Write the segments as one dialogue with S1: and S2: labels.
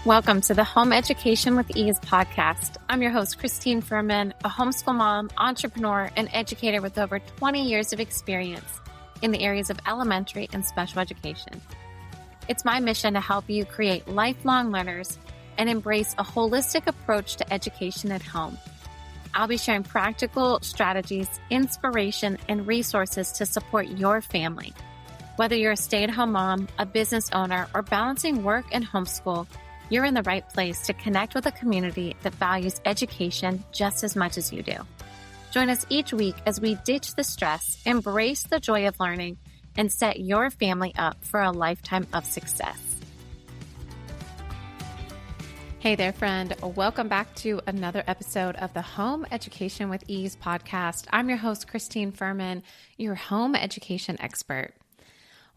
S1: Welcome to the Home Education with Ease podcast. I'm your host, Christine Furman, a homeschool mom, entrepreneur, and educator with over 20 years of experience in the areas of elementary and special education. It's my mission to help you create lifelong learners and embrace a holistic approach to education at home. I'll be sharing practical strategies, inspiration, and resources to support your family. Whether you're a stay-at-home mom, a business owner, or balancing work and homeschool, you're in the right place to connect with a community that values education just as much as you do. Join us each week as we ditch the stress, embrace the joy of learning, and set your family up for a lifetime of success. Hey there, friend. Welcome back to another episode of the Home Education with Ease podcast. I'm your host, Christine Furman, your home education expert.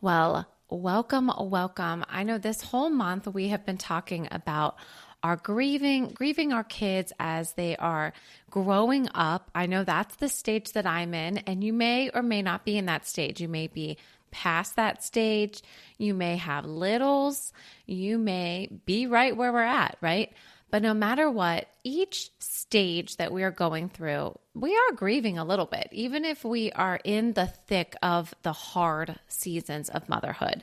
S1: Well, welcome. I know this whole month we have been talking about our grieving our kids as they are growing up. I know that's the stage that I'm in, and you may or may not be in that stage. You may be past that stage. You may have littles. You may be right where we're at, right? But no matter what, each stage that we are going through, we are grieving a little bit, even if we are in the thick of the hard seasons of motherhood.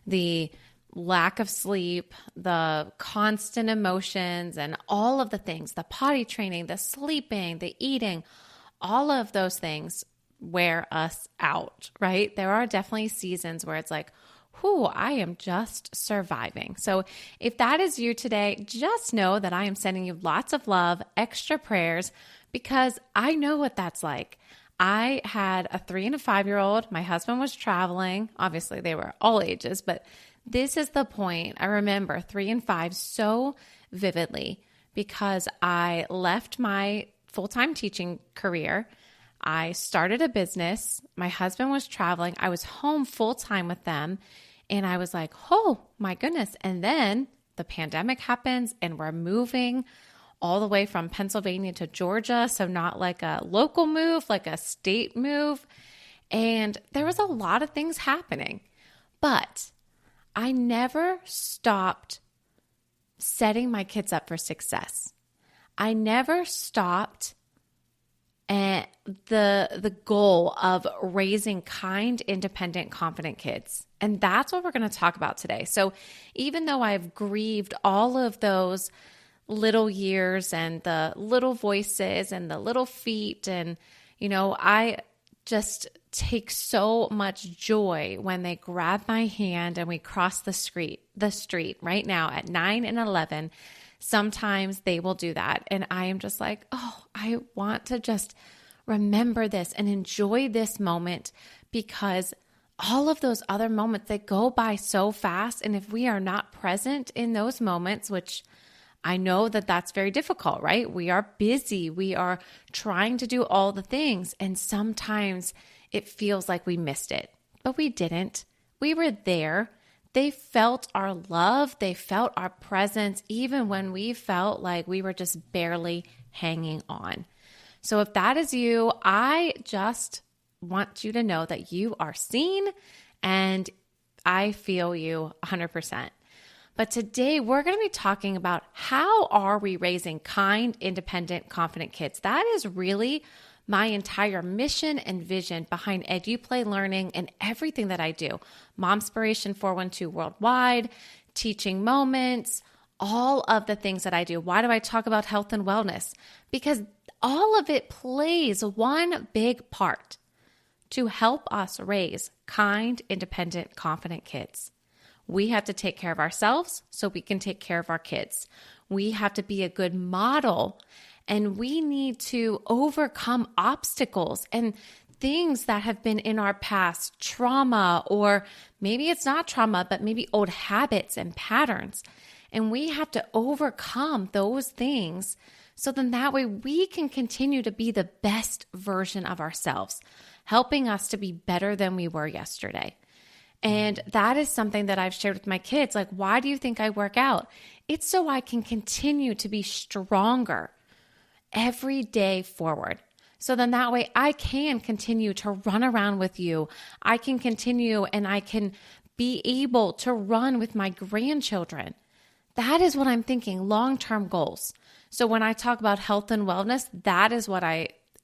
S1: The lack of sleep, the constant emotions, and all of the things, the potty training, the sleeping, the eating, all of those things wear us out, right? There are definitely seasons where it's like, I am just surviving. So if that is you today, just know that I am sending you lots of love, extra prayers, because I know what that's like. I had a 3 and a 5-year-old. My husband was traveling. Obviously, they were all ages, but this is the point. I remember 3 and 5 so vividly because I left my full-time teaching career. I started a business. My husband was traveling. I was home full-time with them. And I was like, oh my goodness. And then the pandemic happens and we're moving all the way from Pennsylvania to Georgia. So not like a local move, like a state move. And there was a lot of things happening. But I never stopped setting my kids up for success. I never stopped at the goal of raising kind, independent, confident kids. And that's what we're going to talk about today. So even though I've grieved all of those little years and the little voices and the little feet, and, I just take so much joy when they grab my hand and we cross the street right now at 9 and 11. Sometimes they will do that. And I am just like, I want to just remember this and enjoy this moment, because all of those other moments, they go by so fast. And if we are not present in those moments, which I know that that's very difficult, right? We are busy. We are trying to do all the things. And sometimes it feels like we missed it, but we didn't. We were there. They felt our love. They felt our presence, even when we felt like we were just barely hanging on. So if that is you, I just want you to know that you are seen, and I feel you 100%. But today we're going to be talking about how are we raising kind, independent, confident kids. That is really my entire mission and vision behind EduPlay Learning and everything that I do. Momspiration 412 Worldwide, Teaching Moments, all of the things that I do. Why do I talk about health and wellness? Because all of it plays one big part to help us raise kind, independent, confident kids. We have to take care of ourselves so we can take care of our kids. We have to be a good model, and we need to overcome obstacles and things that have been in our past, trauma, or maybe it's not trauma, but maybe old habits and patterns. And we have to overcome those things so then that way we can continue to be the best version of ourselves, helping us to be better than we were yesterday. And that is something that I've shared with my kids. Like, why do you think I work out? It's so I can continue to be stronger every day forward. So then that way I can continue to run around with you. I can continue and I can be able to run with my grandchildren. that is what I'm thinking, long-term goals. So when I talk about health and wellness,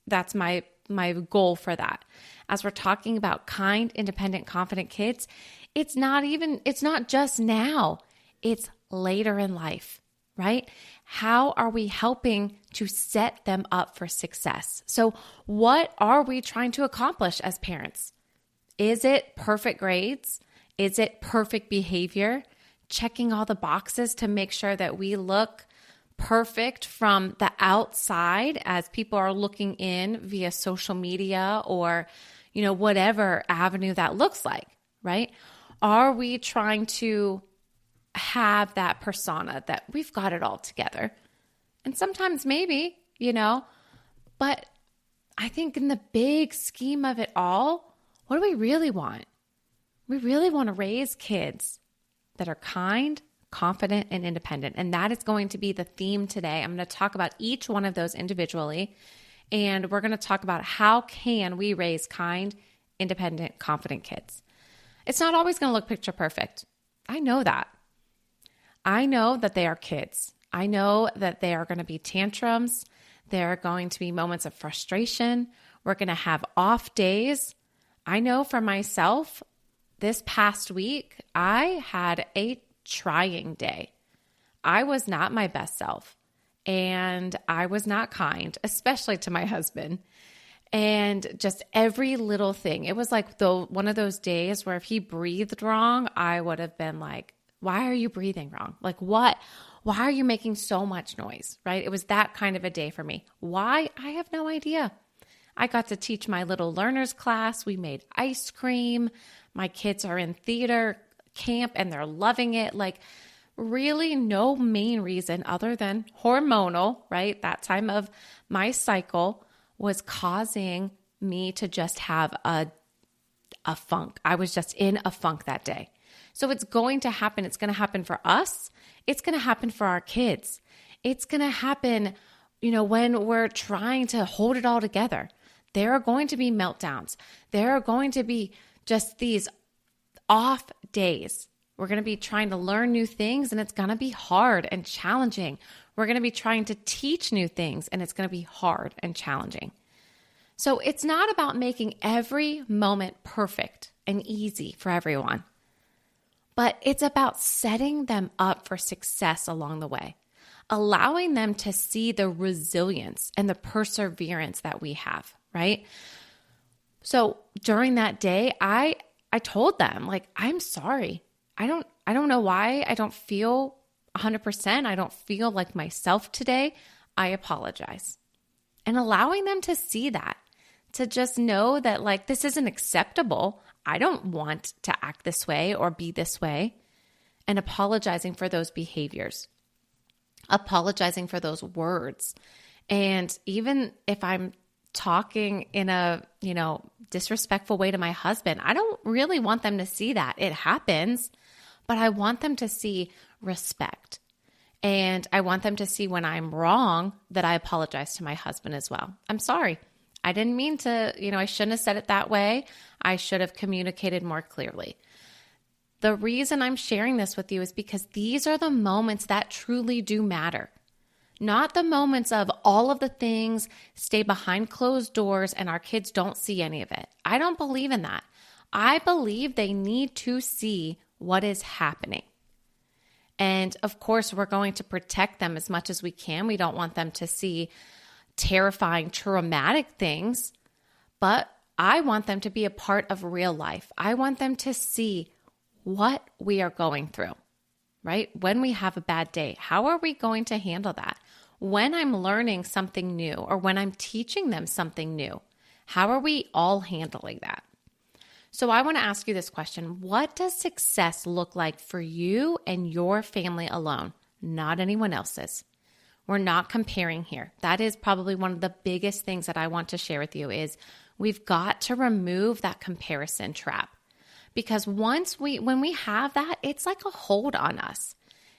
S1: that's my goal for that. As we're talking about kind, independent, confident kids, it's not just now, it's later in life, right? How are we helping to set them up for success? So what are we trying to accomplish as parents? Is it perfect grades? Is it perfect behavior? Checking all the boxes to make sure that we look perfect from the outside as people are looking in via social media or, whatever avenue that looks like, right? Are we trying to have that persona that we've got it all together? And sometimes maybe, but I think in the big scheme of it all, what do we really want? We really want to raise kids that are kind, confident, and independent. And that is going to be the theme today. I'm going to talk about each one of those individually. And we're going to talk about how can we raise kind, independent, confident kids. It's not always going to look picture perfect. I know that. I know that they are kids. I know that there are going to be tantrums. There are going to be moments of frustration. We're going to have off days. I know for myself, this past week, I had a trying day. I was not my best self, and I was not kind, especially to my husband. And just every little thing. It was like one of those days where if he breathed wrong, I would have been like, why are you breathing wrong? Like what? Why are you making so much noise, right? It was that kind of a day for me. Why? I have no idea. I got to teach my little learners class. We made ice cream. My kids are in theater camp and they're loving it. Like really no main reason other than hormonal, right? That time of my cycle was causing me to just have a funk. I was just in a funk that day. So it's going to happen. It's going to happen for us. It's going to happen for our kids. It's going to happen, when we're trying to hold it all together. There are going to be meltdowns. There are going to be just these off days. We're going to be trying to learn new things and it's going to be hard and challenging. We're going to be trying to teach new things and it's going to be hard and challenging. So it's not about making every moment perfect and easy for everyone, but it's about setting them up for success along the way, allowing them to see the resilience and the perseverance that we have, right? So during that day, I told them, like, I'm sorry. I don't know why I don't feel 100%. I don't feel like myself today. I apologize. And allowing them to see that, to just know that like, this isn't acceptable. I don't want to act this way or be this way. And apologizing for those behaviors, apologizing for those words. And even if I'm talking in a, disrespectful way to my husband, I don't really want them to see that. It happens, but I want them to see respect. And I want them to see when I'm wrong that I apologize to my husband as well. I'm sorry. I didn't mean to, I shouldn't have said it that way. I should have communicated more clearly. The reason I'm sharing this with you is because these are the moments that truly do matter. Not the moments of all of the things stay behind closed doors and our kids don't see any of it. I don't believe in that. I believe they need to see what is happening. And of course, we're going to protect them as much as we can. We don't want them to see terrifying, traumatic things, but I want them to be a part of real life. I want them to see what we are going through, right? When we have a bad day, how are we going to handle that? When I'm learning something new or when I'm teaching them something new, how are we all handling that? So I want to ask you this question. What does success look like for you and your family alone, not anyone else's? We're not comparing here. That is probably one of the biggest things that I want to share with you is we've got to remove that comparison trap. Because when we have that, it's like a hold on us.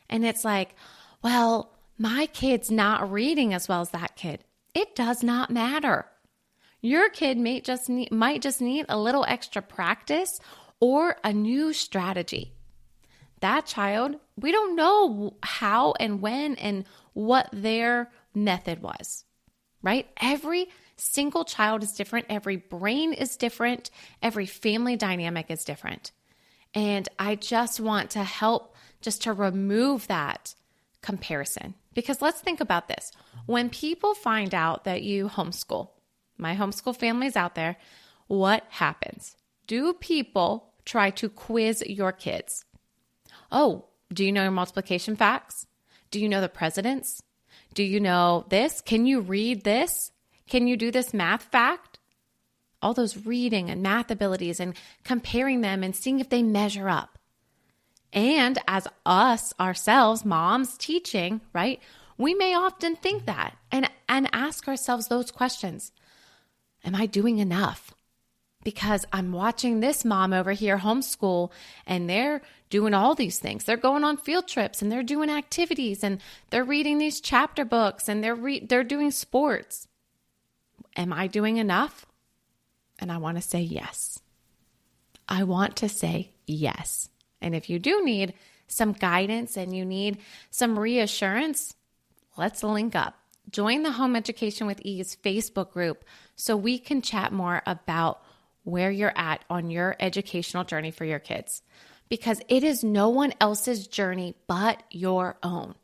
S1: And it's like, well, my kid's not reading as well as that kid. It does not matter. Your kid might just need a little extra practice or a new strategy. that child, we don't know how and when and what their method was, right? Every single child is different. Every brain is different. Every family dynamic is different. And I just want to help just to remove that comparison. Because let's think about this. When people find out that you homeschool, my homeschool family's out there, what happens? Do people try to quiz your kids? Oh, do you know your multiplication facts? Do you know the presidents? Do you know this? Can you read this? Can you do this math fact? All those reading and math abilities and comparing them and seeing if they measure up. And as us ourselves, moms teaching, right? We may often think that and ask ourselves those questions. Am I doing enough? Because I'm watching this mom over here homeschool and they're doing all these things. They're going on field trips and they're doing activities and they're reading these chapter books and they're doing sports. Am I doing enough? And I want to say yes. I want to say yes. And if you do need some guidance and you need some reassurance, let's link up. Join the Home Education with Ease Facebook group so we can chat more about where you're at on your educational journey for your kids. Because it is no one else's journey but your own.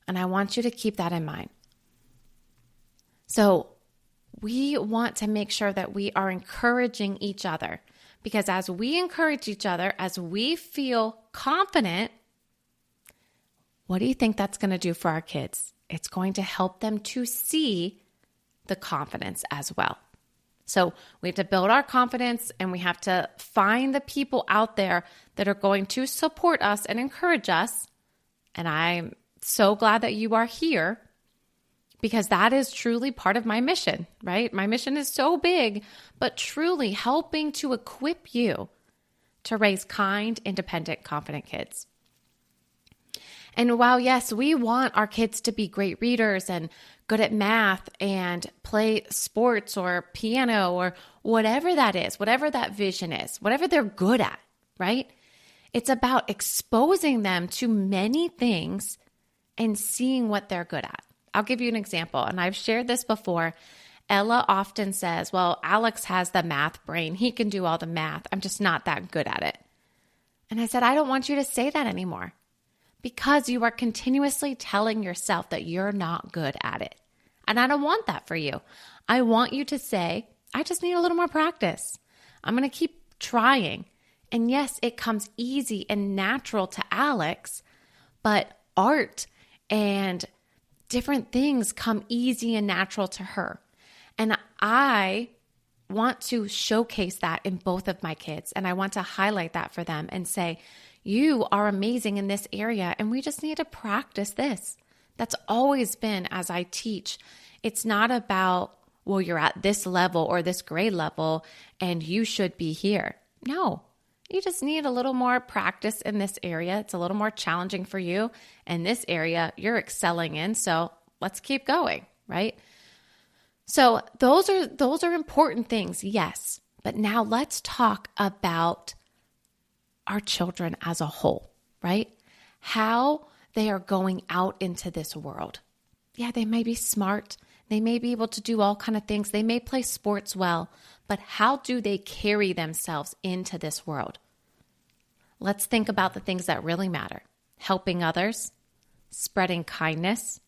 S1: And I want you to keep that in mind. So we want to make sure that we are encouraging each other. Because as we encourage each other, as we feel confident, what do you think that's going to do for our kids? It's going to help them to see the confidence as well. So we have to build our confidence and we have to find the people out there that are going to support us and encourage us. And I'm so glad that you are here because that is truly part of my mission, right? My mission is so big, but truly helping to equip you to raise kind, independent, confident kids. And while, yes, we want our kids to be great readers and good at math and play sports or piano or whatever that is, whatever that vision is, whatever they're good at, right? It's about exposing them to many things and seeing what they're good at. I'll give you an example, and I've shared this before. Ella often says, well, Alex has the math brain. He can do all the math. I'm just not that good at it. And I said, I don't want you to say that anymore. Because you are continuously telling yourself that you're not good at it. And I don't want that for you. I want you to say, I just need a little more practice. I'm going to keep trying. And yes, it comes easy and natural to Alex, but art and different things come easy and natural to her. And I want to showcase that in both of my kids. And I want to highlight that for them and say, you are amazing in this area, and we just need to practice this. That's always been as I teach. It's not about, well, you're at this level or this grade level, and you should be here. No, you just need a little more practice in this area. It's a little more challenging for you, and this area you're excelling in, so let's keep going, right? So those are important things, yes. But now let's talk about our children as a whole, right? How they are going out into this world. Yeah, they may be smart. They may be able to do all kind of things. They may play sports well, but how do they carry themselves into this world? Let's think about the things that really matter. Helping others, spreading kindness,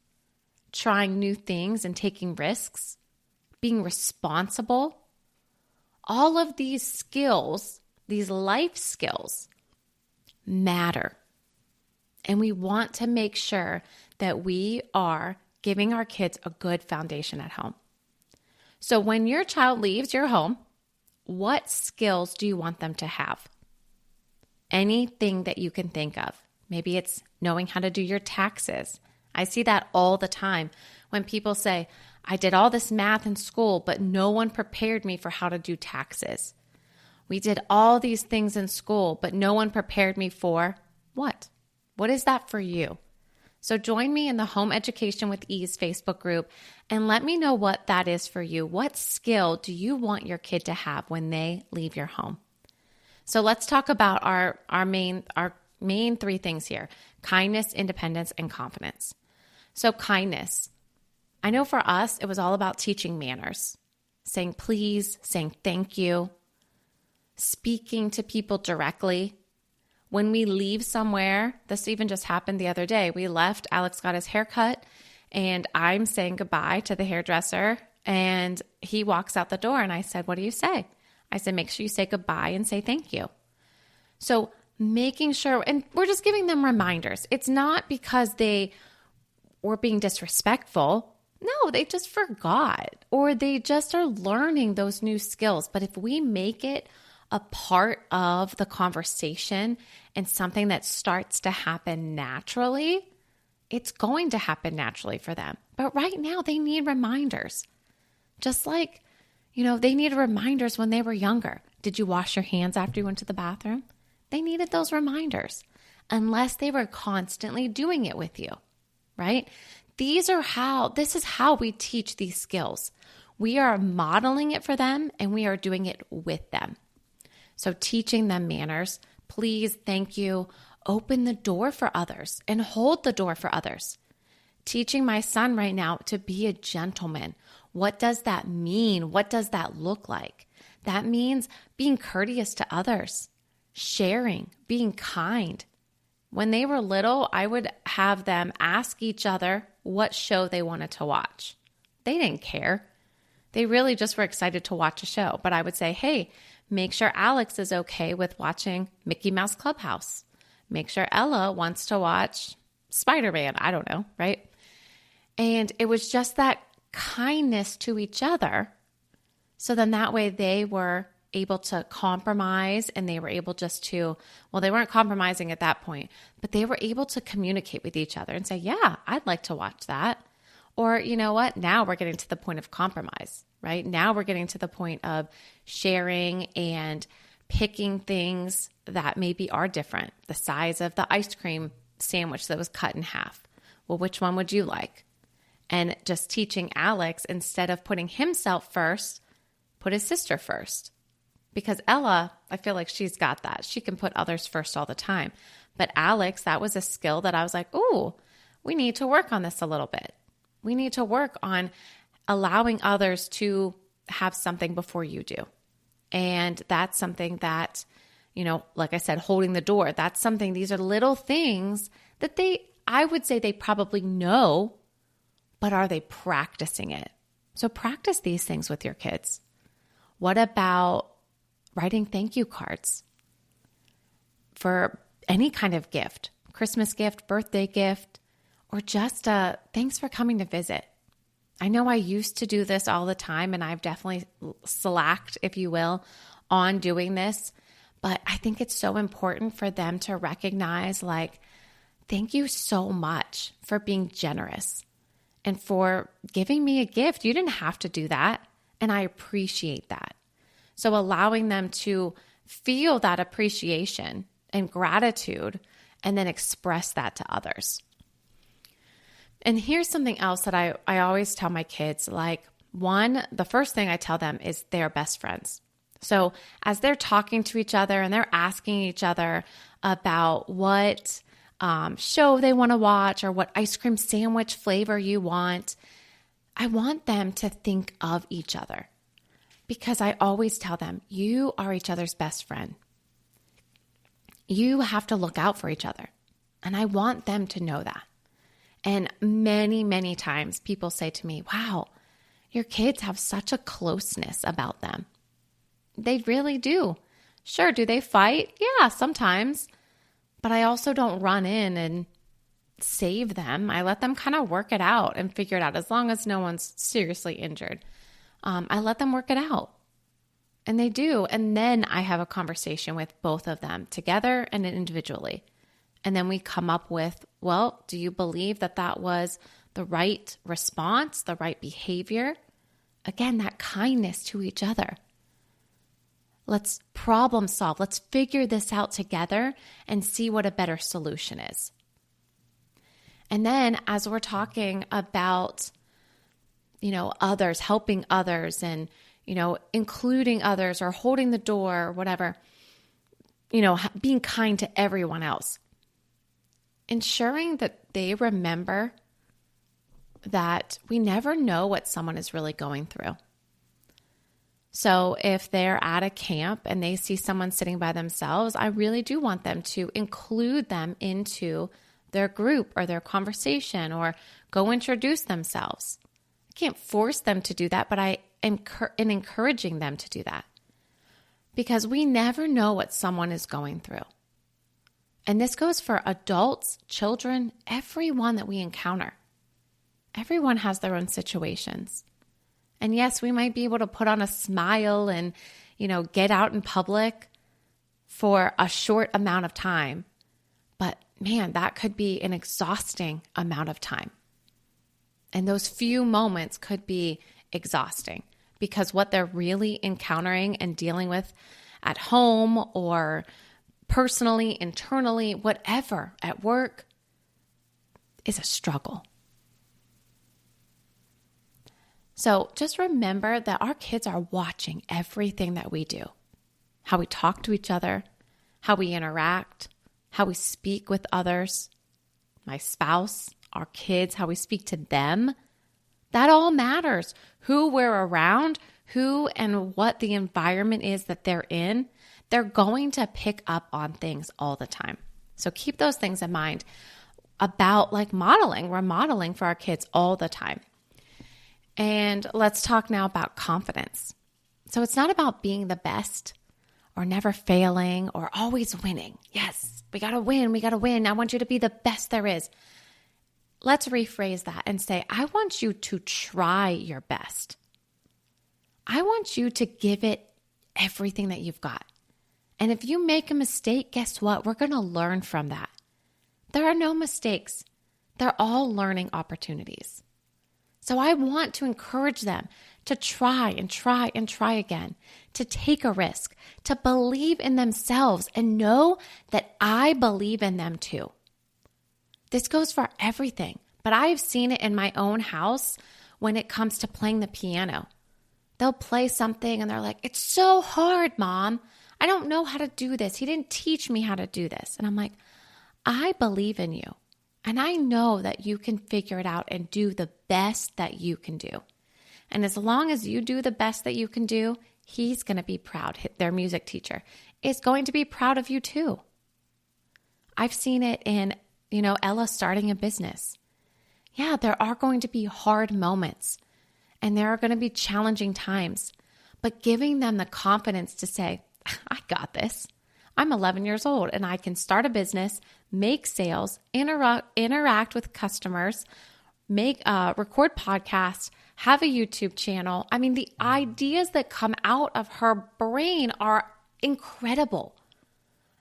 S1: trying new things and taking risks, being responsible. All of these skills, these life skills, matter. And we want to make sure that we are giving our kids a good foundation at home. So when your child leaves your home, what skills do you want them to have? Anything that you can think of. Maybe it's knowing how to do your taxes. I see that all the time when people say, I did all this math in school, but no one prepared me for how to do taxes. We did all these things in school, but no one prepared me for what? What is that for you? So join me in the Home Education with Ease Facebook group and let me know what that is for you. What skill do you want your kid to have when they leave your home? So let's talk about our Main three things here: kindness, independence, and confidence. So kindness. I know for us, it was all about teaching manners, saying please, saying thank you, speaking to people directly. When we leave somewhere, this even just happened the other day. We left, Alex got his hair cut, and I'm saying goodbye to the hairdresser, and he walks out the door, and I said, what do you say? I said, make sure you say goodbye and say thank you. So making sure, and we're just giving them reminders. It's not because they were being disrespectful. No, they just forgot, or they just are learning those new skills. But if we make it a part of the conversation and something that starts to happen naturally, it's going to happen naturally for them. But right now they need reminders. Just like, they needed reminders when they were younger. Did you wash your hands after you went to the bathroom? They needed those reminders, unless they were constantly doing it with you, right? This is how we teach these skills. We are modeling it for them, and we are doing it with them. So teaching them manners, please, thank you, open the door for others and hold the door for others. Teaching my son right now to be a gentleman. What does that mean? What does that look like? That means being courteous to others, sharing, being kind. When they were little, I would have them ask each other what show they wanted to watch. They didn't care. They really just were excited to watch a show. But I would say, hey, make sure Alex is okay with watching Mickey Mouse Clubhouse. Make sure Ella wants to watch Spider-Man. I don't know, right? And it was just that kindness to each other. So then that way they were able to compromise, and they were able just to, well, they weren't compromising at that point, but they were able to communicate with each other and say, yeah, I'd like to watch that. Or you know what? Now we're getting to the point of compromise, right? Now we're getting to the point of sharing and picking things that maybe are different. The size of the ice cream sandwich that was cut in half. Well, which one would you like? And just teaching Alex, instead of putting himself first, put his sister first. Because Ella, I feel like she's got that. She can put others first all the time. But Alex, that was a skill that I was like, ooh, we need to work on this a little bit. We need to work on allowing others to have something before you do. And that's something that, like I said, holding the door, that's something, these are little things that I would say they probably know, but are they practicing it? So practice these things with your kids. What about writing thank you cards for any kind of gift, Christmas gift, birthday gift, or just thanks for coming to visit? I know I used to do this all the time, and I've definitely slacked, if you will, on doing this. But I think it's so important for them to recognize, like, thank you so much for being generous and for giving me a gift. You didn't have to do that, and I appreciate that. So allowing them to feel that appreciation and gratitude and then express that to others. And here's something else that I always tell my kids, like, the first thing I tell them is they're best friends. So as they're talking to each other and they're asking each other about what show they want to watch or what ice cream sandwich flavor you want, I want them to think of each other, because I always tell them, you are each other's best friend. You have to look out for each other. And I want them to know that. And many, many times people say to me, wow, your kids have such a closeness about them. They really do. Sure, do they fight? Yeah, sometimes. But I also don't run in and save them. I let them kind of work it out and figure it out, as long as no one's seriously injured. I let them work it out. And they do. And then I have a conversation with both of them together and individually. And then we come up with, well, do you believe that that was the right response, the right behavior? Again, that kindness to each other. Let's problem solve. Let's figure this out together and see what a better solution is. And then as we're talking about, others, helping others and, including others or holding the door or whatever, being kind to everyone else. ensuring that they remember that we never know what someone is really going through. So if they're at a camp and they see someone sitting by themselves, I really do want them to include them into their group or their conversation, or go introduce themselves. I can't force them to do that, but I am encouraging them to do that, because we never know what someone is going through. And this goes for adults, children, everyone that we encounter. Everyone has their own situations. And yes, we might be able to put on a smile and, get out in public for a short amount of time. But man, that could be an exhausting amount of time. And those few moments could be exhausting, because what they're really encountering and dealing with at home or personally, internally, whatever, at work, is a struggle. So just remember that our kids are watching everything that we do, how we talk to each other, how we interact, how we speak with others, my spouse, our kids, how we speak to them. That all matters. Who we're around, who and what the environment is that they're in, they're going to pick up on things all the time. So keep those things in mind about modeling. We're modeling for our kids all the time. And let's talk now about confidence. So it's not about being the best or never failing or always winning. Yes, we got to win. We got to win. I want you to be the best there is. Let's rephrase that and say, I want you to try your best. I want you to give it everything that you've got. And if you make a mistake, guess what? We're going to learn from that. There are no mistakes. They're all learning opportunities. So I want to encourage them to try and try and try again, to take a risk, to believe in themselves and know that I believe in them too. This goes for everything, but I've seen it in my own house when it comes to playing the piano. They'll play something and they're like, it's so hard, Mom. I don't know how to do this. He didn't teach me how to do this. And I'm like, I believe in you. And I know that you can figure it out and do the best that you can do. And as long as you do the best that you can do, he's going to be proud. Their music teacher is going to be proud of you too. I've seen it in, Ella starting a business. Yeah, there are going to be hard moments and there are going to be challenging times, but giving them the confidence to say, I got this. I'm 11 years old and I can start a business, make sales, interact with customers, record podcasts, have a YouTube channel. I mean, the ideas that come out of her brain are incredible.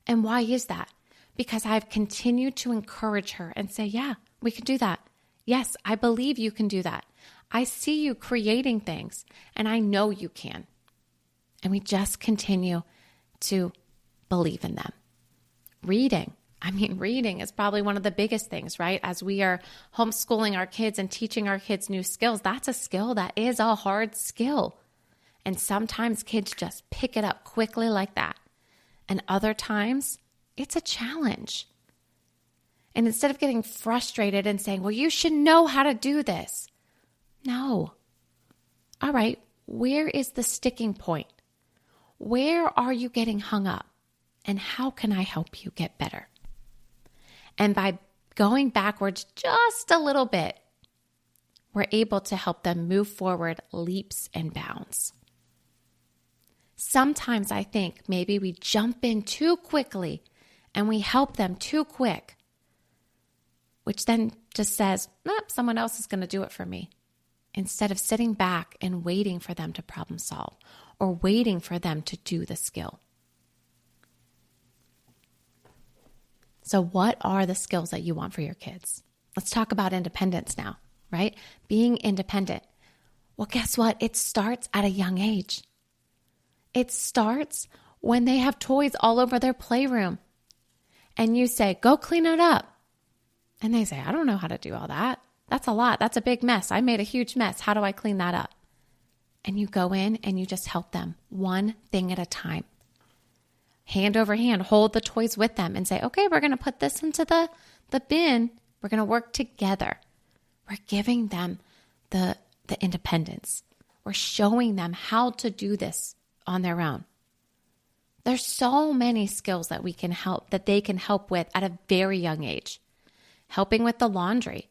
S1: And why is that? Because I've continued to encourage her and say, yeah, we can do that. Yes, I believe you can do that. I see you creating things and I know you can. And we just continue to believe in them. Reading is probably one of the biggest things, right? As we are homeschooling our kids and teaching our kids new skills, that's a skill that is a hard skill. And sometimes kids just pick it up quickly like that. And other times, it's a challenge. And instead of getting frustrated and saying, well, you should know how to do this. No. All right, where is the sticking point? Where are you getting hung up? And how can I help you get better? And by going backwards just a little bit, we're able to help them move forward leaps and bounds. Sometimes I think maybe we jump in too quickly and we help them too quick, which then just says, someone else is going to do it for me, instead of sitting back and waiting for them to problem solve or waiting for them to do the skill. So what are the skills that you want for your kids? Let's talk about independence now, right? Being independent. Well, guess what? It starts at a young age. It starts when they have toys all over their playroom. And you say, go clean it up. And they say, I don't know how to do all that. That's a lot. That's a big mess. I made a huge mess. How do I clean that up? And you go in and you just help them one thing at a time. hand over hand, hold the toys with them and say, okay, we're going to put this into the bin. We're going to work together. We're giving them the independence. We're showing them how to do this on their own. There's so many skills that they can help with at a very young age. Helping with the laundry.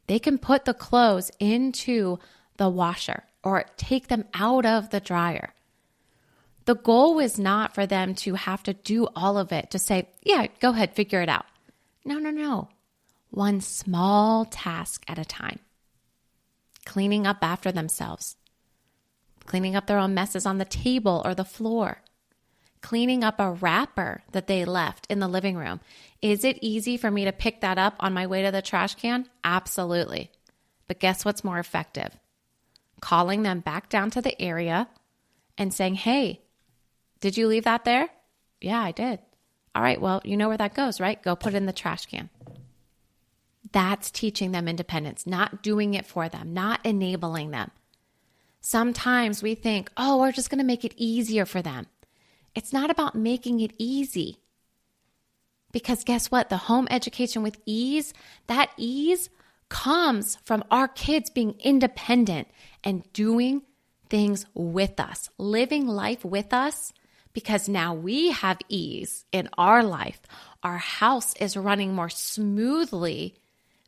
S1: They can put the clothes into the washer or take them out of the dryer. The goal is not for them to have to do all of it, to say, yeah, go ahead, figure it out. No. One small task at a time. Cleaning up after themselves. Cleaning up their own messes on the table or the floor. Cleaning up a wrapper that they left in the living room. Is it easy for me to pick that up on my way to the trash can? Absolutely. But guess what's more effective? Calling them back down to the area and saying, hey, did you leave that there? Yeah, I did. All right, well, you know where that goes, right? Go put it in the trash can. That's teaching them independence, not doing it for them, not enabling them. Sometimes we think, oh, we're just going to make it easier for them. It's not about making it easy. Because guess what? The home education with ease, that ease comes from our kids being independent and doing things with us, living life with us, because now we have ease in our life. Our house is running more smoothly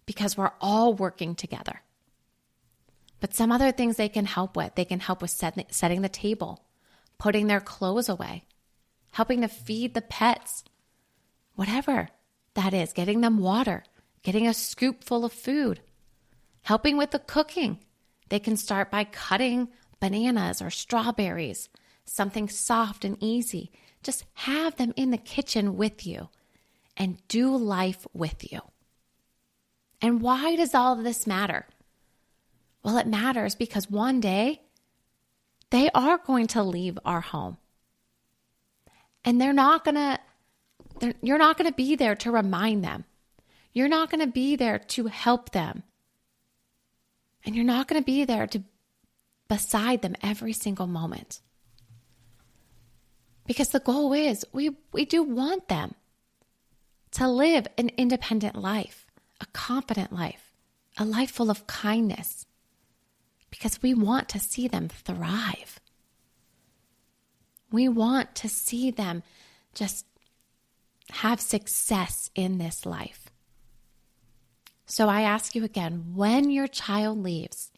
S1: because we're all working together. But some other things they can help with. They can help with setting the table, putting their clothes away, helping to feed the pets, whatever that is, getting them water, getting a scoop full of food, helping with the cooking. They can start by cutting bananas or strawberries, something soft and easy. Just have them in the kitchen with you and do life with you. And why does all of this matter? Well, it matters because one day they are going to leave our home. And you're not going to be there to remind them. You're not going to be there to help them. And you're not going to be there beside them every single moment. Because the goal is we do want them to live an independent life, a confident life, a life full of kindness. Because we want to see them thrive. We want to see them just have success in this life. So I ask you again, when your child leaves,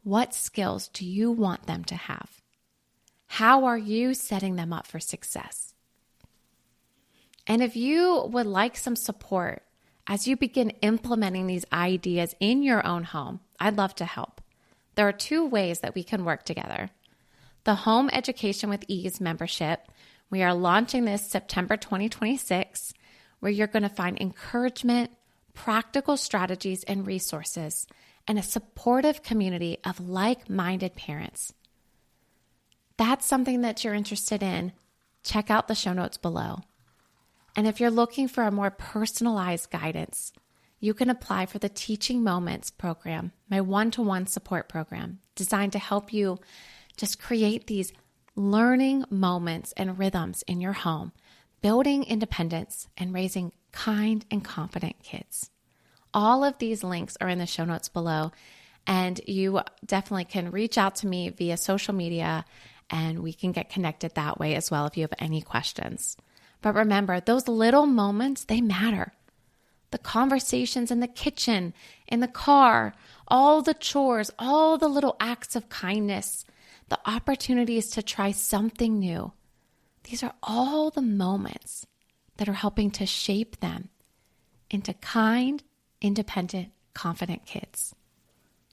S1: what skills do you want them to have? How are you setting them up for success? And if you would like some support as you begin implementing these ideas in your own home, I'd love to help. There are 2 ways that we can work together. The Home Education with Ease membership, we are launching this September 2026, where you're going to find encouragement, practical strategies and resources, and a supportive community of like-minded parents. That's something that you're interested in, check out the show notes below. And if you're looking for a more personalized guidance, you can apply for the Teaching Moments program, my one-to-one support program, designed to help you just create these learning moments and rhythms in your home, building independence and raising kind and confident kids. All of these links are in the show notes below, and you definitely can reach out to me via social media, and we can get connected that way as well if you have any questions. But remember, those little moments, they matter. The conversations in the kitchen, in the car, all the chores, all the little acts of kindness, the opportunities to try something new. These are all the moments that are helping to shape them into kind, independent, confident kids.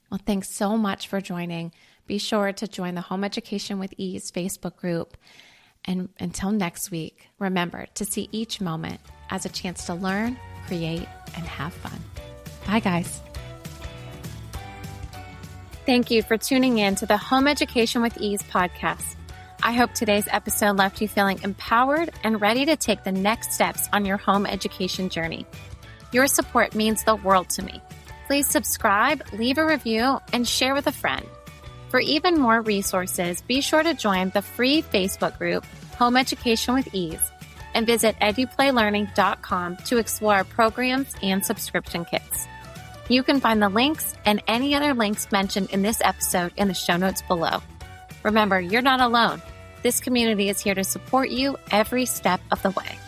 S1: Well, thanks so much for joining. Be sure to join the Home Education with Ease Facebook group. And until next week, remember to see each moment as a chance to learn, create, and have fun. Bye, guys. Thank you for tuning in to the Home Education with Ease podcast. I hope today's episode left you feeling empowered and ready to take the next steps on your home education journey. Your support means the world to me. Please subscribe, leave a review, and share with a friend. For even more resources, be sure to join the free Facebook group, Home Education with Ease, and visit EduPlayLearning.com to explore our programs and subscription kits. You can find the links and any other links mentioned in this episode in the show notes below. Remember, you're not alone. This community is here to support you every step of the way.